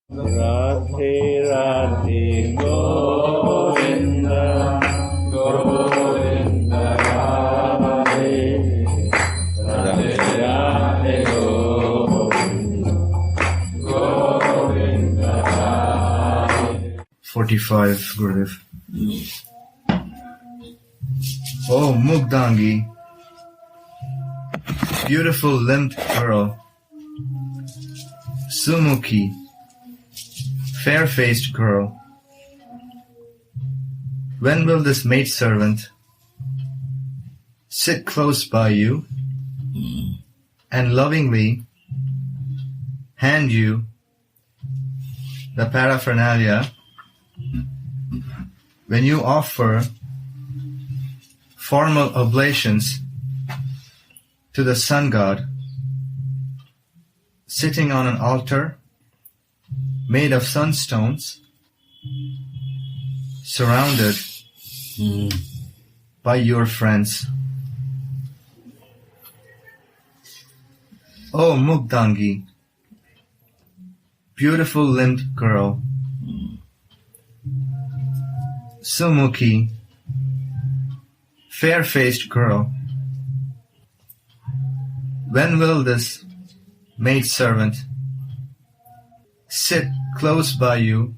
Radhe Radhe Govinda Govinda Radhe Radhe Radhe Govinda Govinda Radhe. 45, Gurudev. Oh, Mugdangi, beautiful limbed girl, Sumukhi, fair-faced girl, when will this maidservant sit close by you and lovingly hand you the paraphernalia when you offer formal oblations to the sun god, sitting on an altar made of sunstones, surrounded by your friends. Oh, Mugdangi, beautiful limbed girl, Sumukhi, fair-faced girl, when will this maidservant sit close by you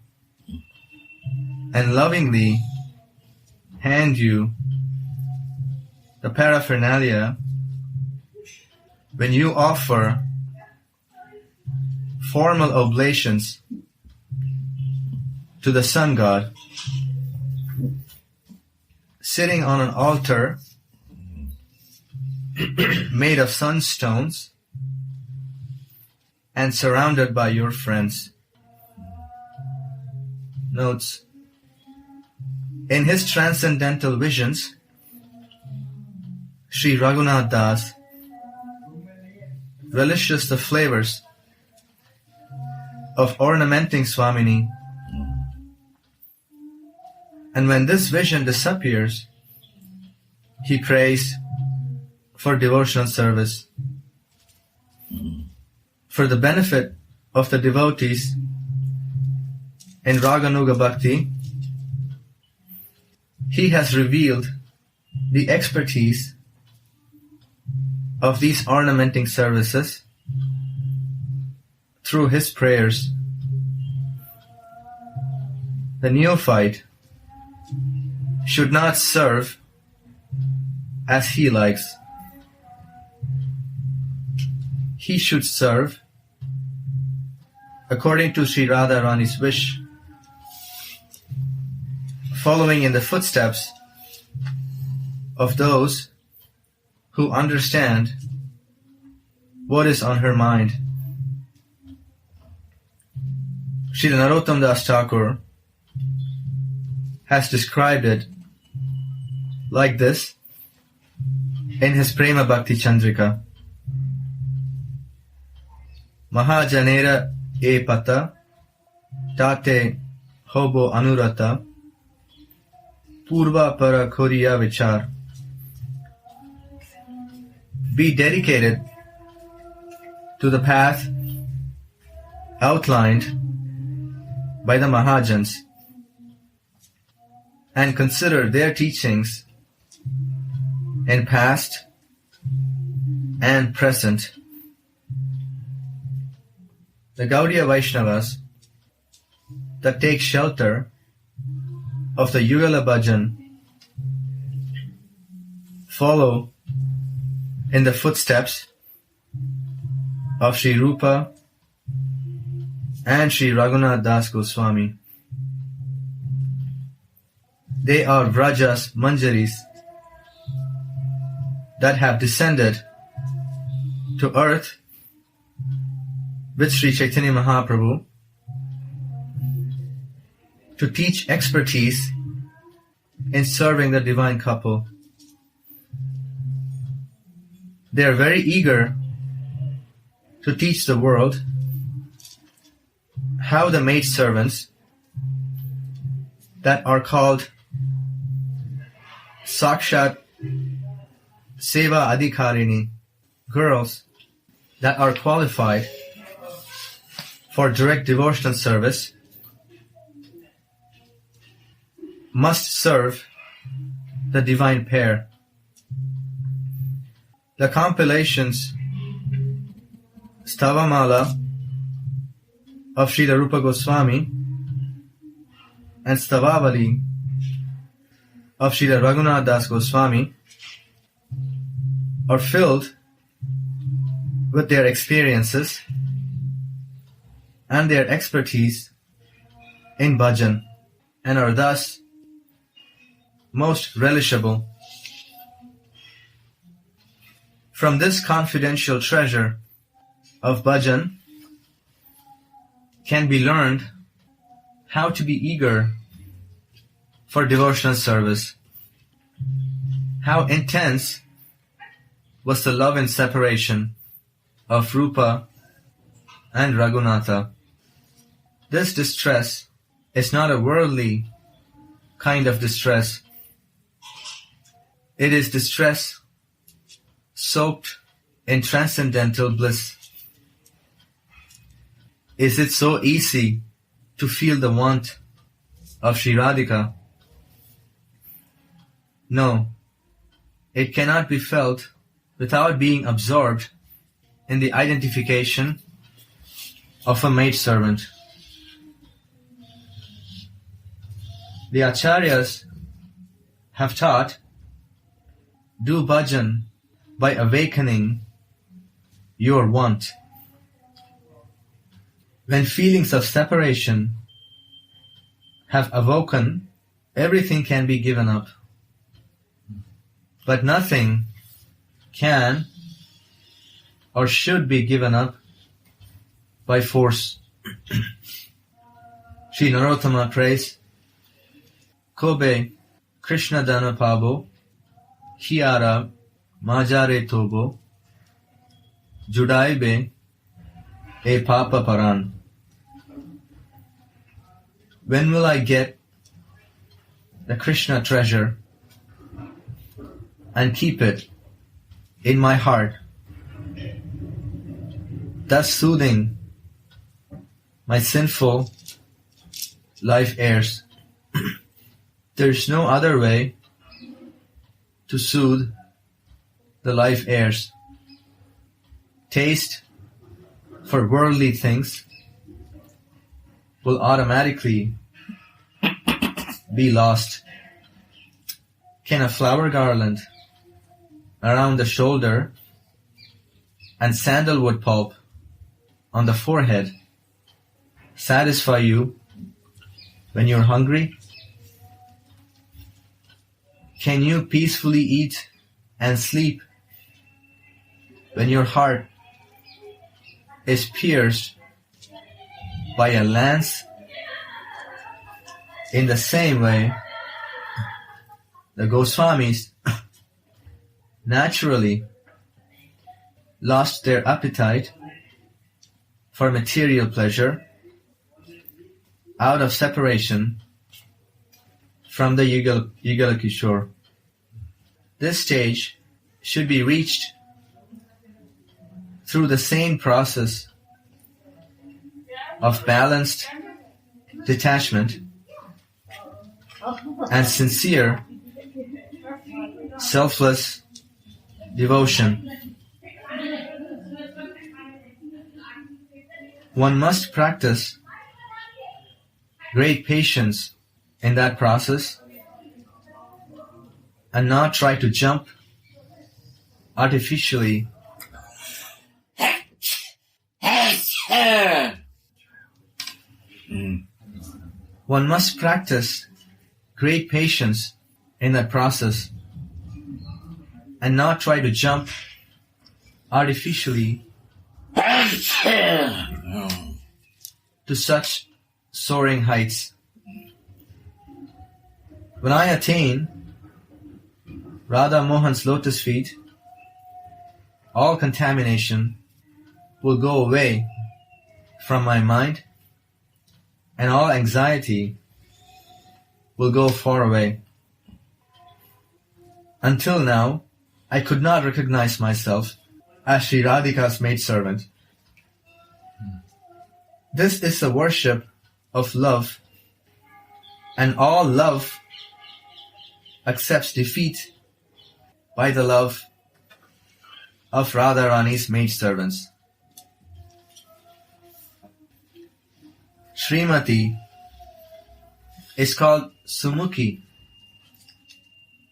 and lovingly hand you the paraphernalia when you offer formal oblations to the sun god, sitting on an altar made of sunstones and surrounded by your friends. Notes: in his transcendental visions, Sri Raghunath Das relishes the flavors of ornamenting Swamini, and when this vision disappears, he prays for devotional service. For the benefit of the devotees in Raganuga Bhakti, he has revealed the expertise of these ornamenting services through his prayers. The neophyte should not serve as he likes. He should serve according to Sri Radharani's wish, following in the footsteps of those who understand what is on her mind. Sri Narottam Das Thakur has described it like this in his Prema Bhakti Chandrika. Mahajanera e pata, tate hobo anurata, purva para khoriya vichar. Be dedicated to the path outlined by the Mahajans and consider their teachings in past and present. The Gaudiya Vaishnavas that take shelter of the Yugala Bhajan follow in the footsteps of Sri Rupa and Sri Raghunath Das Goswami. They are Vraja's Manjaris that have descended to earth with Sri Chaitanya Mahaprabhu to teach expertise in serving the divine couple. They are very eager to teach the world how the maidservants that are called Sakshat Seva Adhikarini, girls that are qualified for direct devotional service must serve the divine pair. The compilations Stavamala of Srila Rupa Goswami and Stavavali of Srila Raghunath Das Goswami are filled with their experiences and their expertise in bhajan and are thus most relishable. From this confidential treasure of bhajan can be learned how to be eager for devotional service. How intense was the love and separation of Rupa and Raghunatha. This distress is not a worldly kind of distress. It is distress soaked in transcendental bliss. Is it so easy to feel the want of Sri Radhika? No, it cannot be felt without being absorbed in the identification of a maidservant. The Acharyas have taught, do bhajan by awakening your want. When feelings of separation have awoken, everything can be given up. But nothing can or should be given up by force. Sri Narottama prays, Kobe Krishna Dana Pabo, Hiara Majare Tobo, Judaibe E Papa Paran. When will I get the Krishna treasure and keep it in my heart, thus soothing my sinful life heirs? There is no other way to soothe the life heirs. Taste for worldly things will automatically be lost. Can a flower garland around the shoulder and sandalwood pulp on the forehead satisfy you when you're hungry? Can you peacefully eat and sleep when your heart is pierced by a lance? In the same way, the Goswamis naturally lost their appetite for material pleasure out of separation from the Yugala Kishore. This stage should be reached through the same process of balanced detachment and sincere, selfless devotion. One must practice great patience in that process and not try to jump artificially One must practice great patience in that process and not try to jump artificially to such soaring heights. When I attain Radha Mohan's lotus feet, all contamination will go away from my mind and all anxiety will go far away. Until now, I could not recognize myself as Sri Radhika's maidservant. This is a worship of love, and all love accepts defeat by the love of Radharani's maidservants. Srimati is called Sumukhi,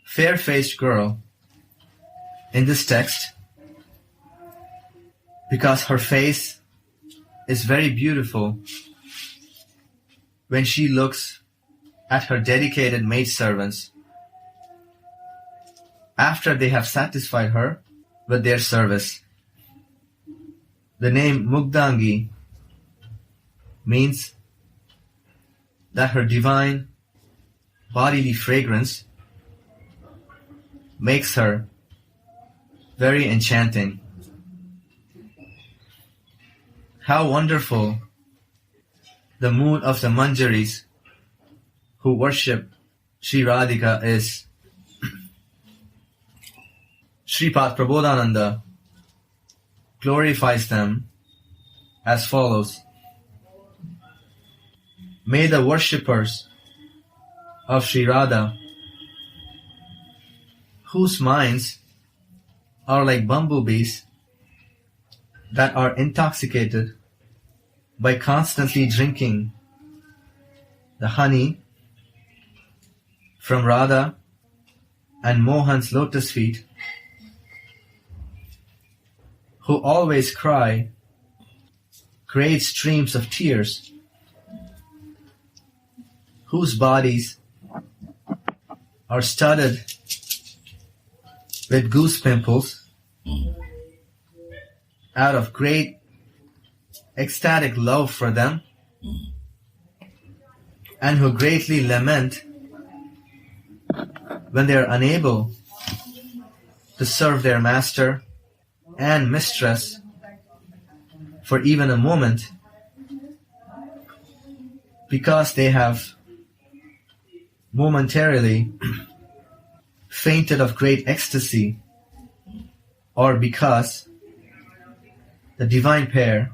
fair-faced girl, in this text because her face is very beautiful when she looks at her dedicated maidservants after they have satisfied her with their service. The name Mugdangi means that her divine bodily fragrance makes her very enchanting. How wonderful the mood of the Manjaris who worship Sri Radhika is. Sripad Prabodhananda glorifies them as follows. May the worshippers of Sri Radha, whose minds are like bumblebees that are intoxicated by constantly drinking the honey from Radha and Mohan's lotus feet, who always cry great streams of tears, whose bodies are studded with goose pimples out of great ecstatic love for them, and who greatly lament when they are unable to serve their master and mistress for even a moment because they have momentarily fainted of great ecstasy, or because the divine pair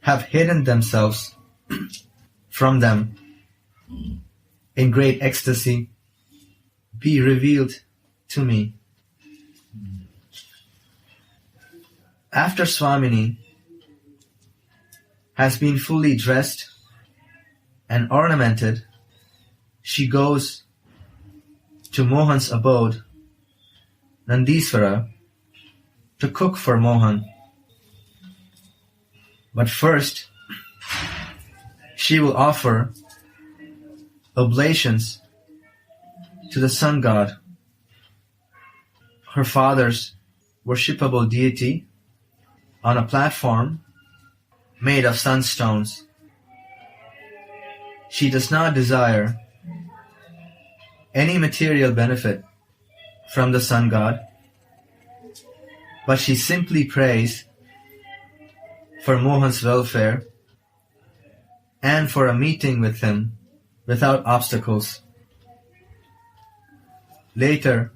have hidden themselves from them in great ecstasy. Be revealed to me. After Swamini has been fully dressed and ornamented, she goes to Mohan's abode, Nandiswara, to cook for Mohan. But first, she will offer oblations to the sun god, her father's worshipable deity, on a platform made of sunstones. She does not desire any material benefit from the sun god, but she simply prays for Mohan's welfare and for a meeting with him without obstacles. Later,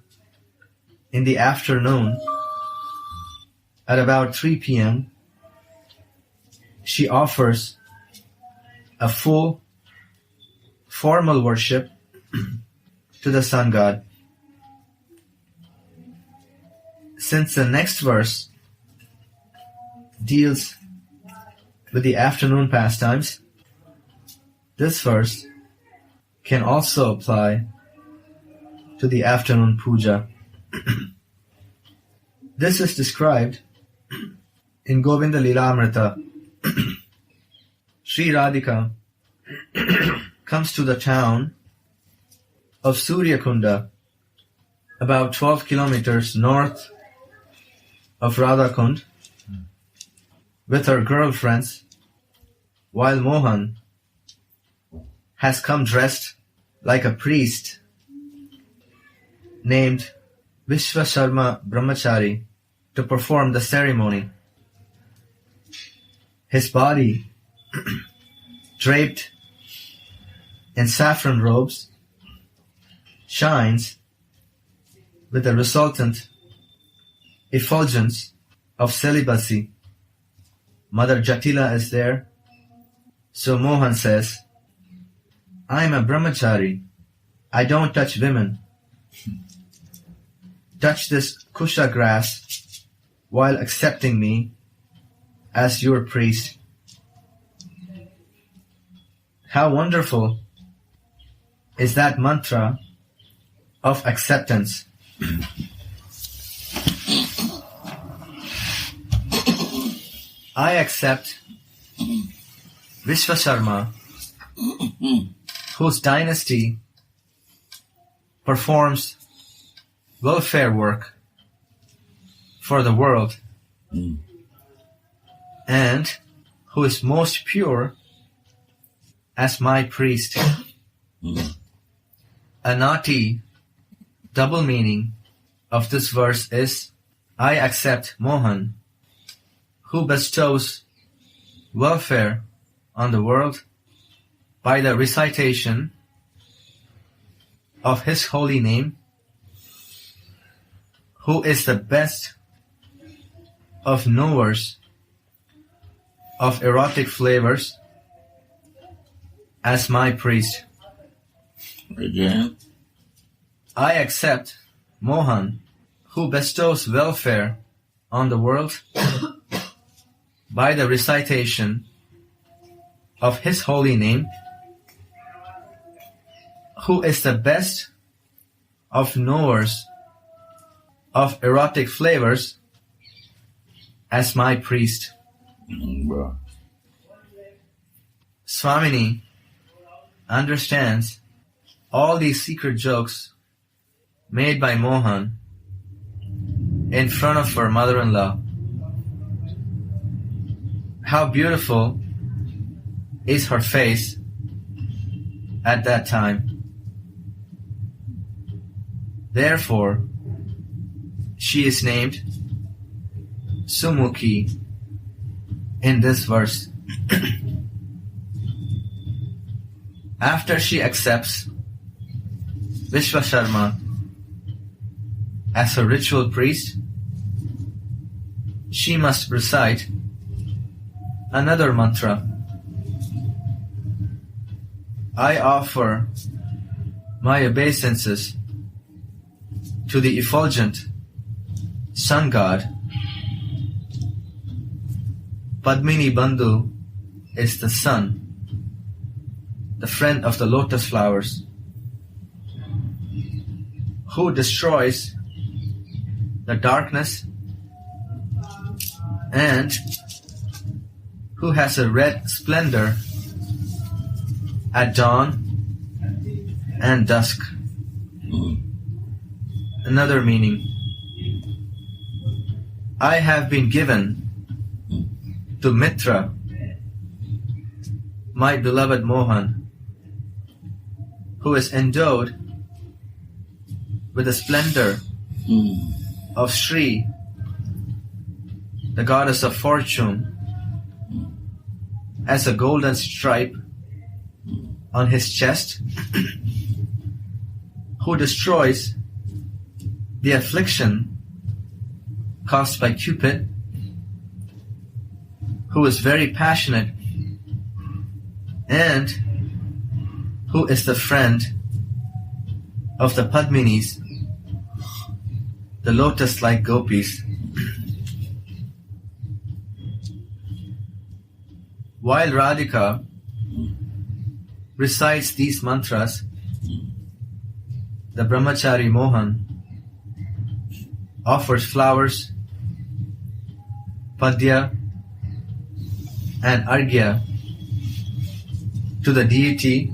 in the afternoon, at about 3 p.m., she offers a full, formal worship to the sun god. Since the next verse deals with the afternoon pastimes, this verse can also apply to the afternoon puja. This is described in Govinda Lilamrita. Sri Radhika comes to the town of Suryakunda, about 12 kilometers north of Radhakund, with her girlfriends, while Mohan has come dressed like a priest named Vishvasharma Brahmachari to perform the ceremony. His body, draped in saffron robes, shines with the resultant effulgence of celibacy. Mother Jatila is there. So Mohan says, I am a brahmachari. I don't touch women. Touch this kusha grass while accepting me as your priest. How wonderful is that mantra of acceptance. I accept Vishwasharma, whose dynasty performs welfare work for the world and who is most pure as my priest. Anati, double meaning of this verse is, I accept Mohan, who bestows welfare on the world by the recitation of his holy name, who is the best of knowers of erotic flavors as my priest. Again. I accept Mohan, who bestows welfare on the world by the recitation of his holy name, who is the best of knowers of erotic flavors as my priest. Swamini understands all these secret jokes made by Mohan in front of her mother-in-law. How beautiful is her face at that time. Therefore, she is named Sumukhi in this verse. After she accepts Vishwasharma as her ritual priest, she must recite another mantra. I offer my obeisances to the effulgent sun god. Padmini Bandhu is the sun, the friend of the lotus flowers, who destroys the darkness and who has a red splendor at dawn and dusk. Another meaning. I have been given to Mitra, my beloved Mohan, who is endowed with the splendor of Shri, the goddess of fortune, as a golden stripe on his chest, who destroys the affliction caused by Cupid, who is very passionate and who is the friend of the Padminis, the lotus-like gopis. While Radhika recites these mantras, the brahmachari Mohan offers flowers, padya, and arghya to the deity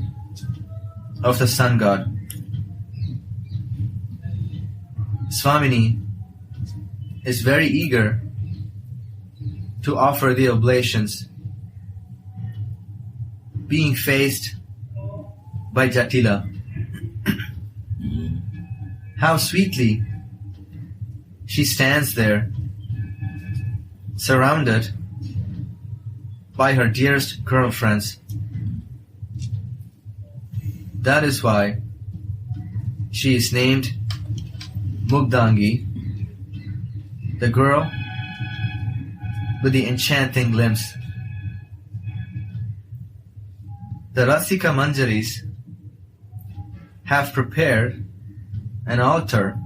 of the sun god. Swamini is very eager to offer the oblations, being faced by Jatila. How sweetly she stands there, surrounded by her dearest girlfriends. That is why she is named Mugdangi, the girl with the enchanting limbs. The Rasika Manjaris have prepared an altar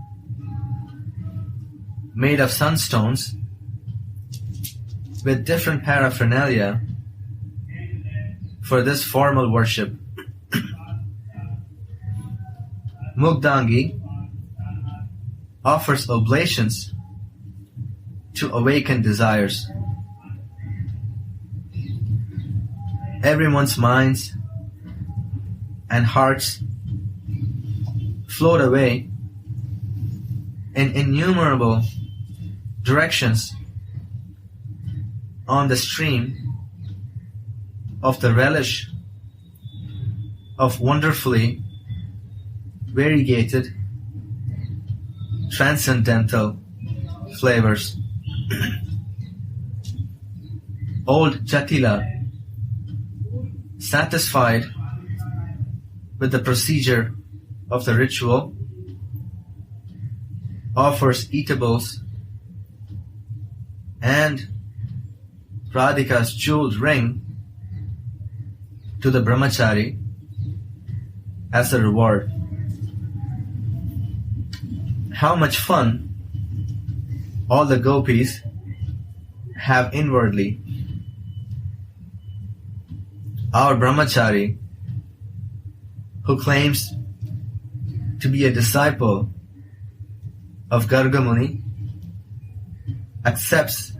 made of sunstones with different paraphernalia for this formal worship. Mugdangi offers oblations to awaken desires. Everyone's minds and hearts float away in innumerable directions on the stream of the relish of wonderfully variegated transcendental flavors. Old Jatila, satisfied with the procedure of the ritual, offers eatables and Radhika's jeweled ring to the brahmachari as a reward. How much fun all the gopis have inwardly. Our brahmachari, who claims to be a disciple of Garga Muni, accepts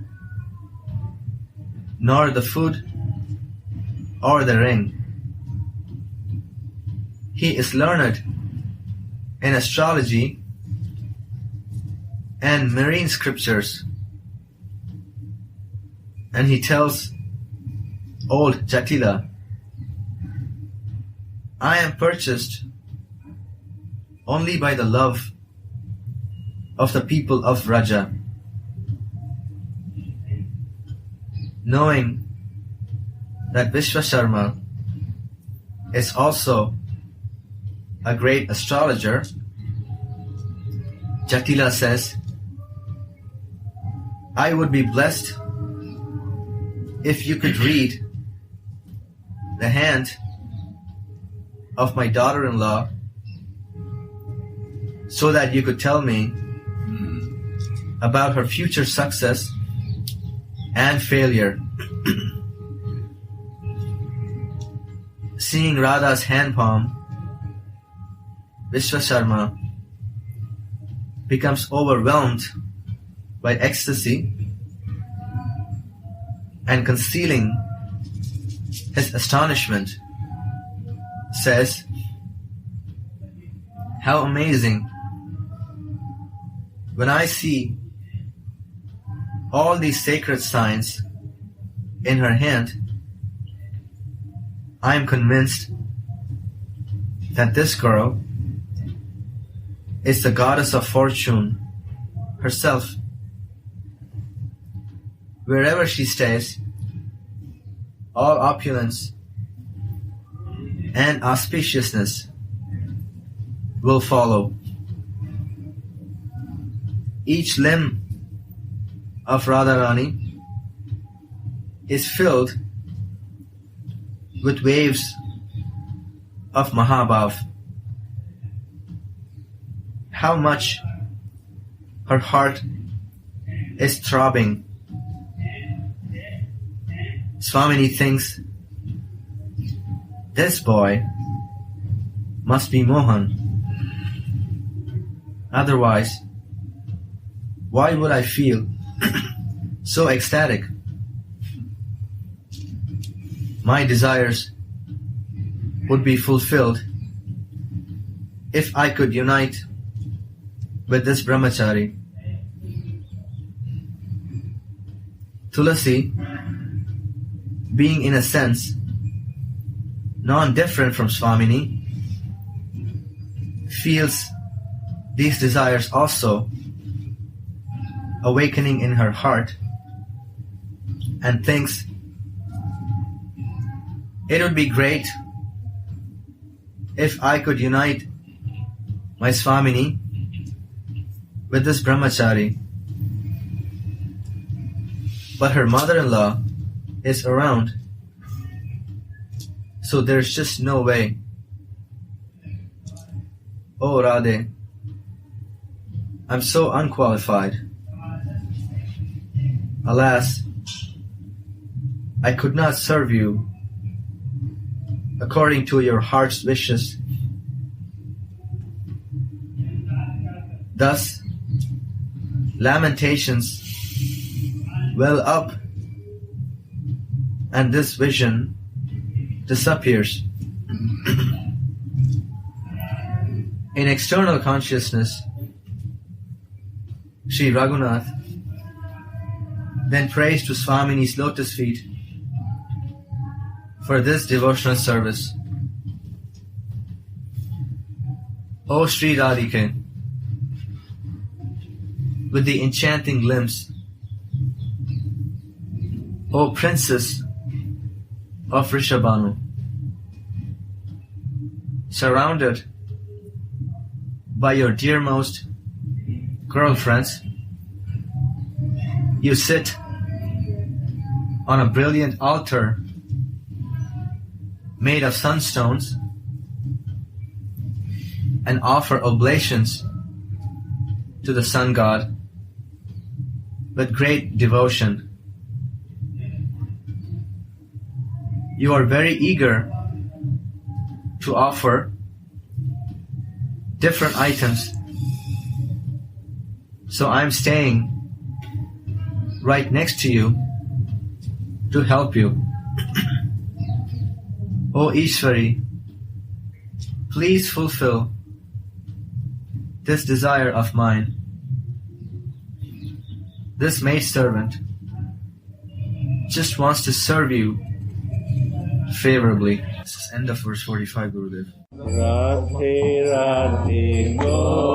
nor the food or the ring. He is learned in astrology and marine scriptures, and he tells old Jatila, I am purchased only by the love of the people of Vraja. Knowing that Vishwasharma is also a great astrologer, Jatila says, I would be blessed if you could read the hand of my daughter-in-law so that you could tell me about her future success and failure. Seeing Radha's hand palm, Vishwasharma becomes overwhelmed by ecstasy and, concealing his astonishment, says, how amazing! When I see all these sacred signs in her hand, I am convinced that this girl is the goddess of fortune herself. Wherever she stays, all opulence and auspiciousness will follow. Each limb of Radharani is filled with waves of Mahabhav. How much her heart is throbbing. Swamini thinks, this boy must be Mohan. Otherwise, why would I feel so ecstatic? My desires would be fulfilled if I could unite with this brahmachari. Tulasi, being in a sense non-different from Swamini, feels these desires also awakening in her heart and thinks it would be great if I could unite my Swamini with this brahmachari. but her mother-in-law is around, so there's just no way. Oh Radhe, I'm so unqualified. Alas, I could not serve you according to your heart's wishes. Thus, lamentations well up, and this vision disappears. In external consciousness, Sri Raghunath then prays to Swamini's lotus feet for this devotional service. O Sri Radhike, with the enchanting limbs, O Princess of Rishabhanu, surrounded by your dearmost girlfriends, you sit on a brilliant altar made of sunstones and offer oblations to the sun god with great devotion. You are very eager to offer different items, so I'm staying right next to you to help you. O Ishwari, please fulfill this desire of mine. This maidservant just wants to serve you favorably. This is end of verse 45, Gurudev. Radhe Radhe Go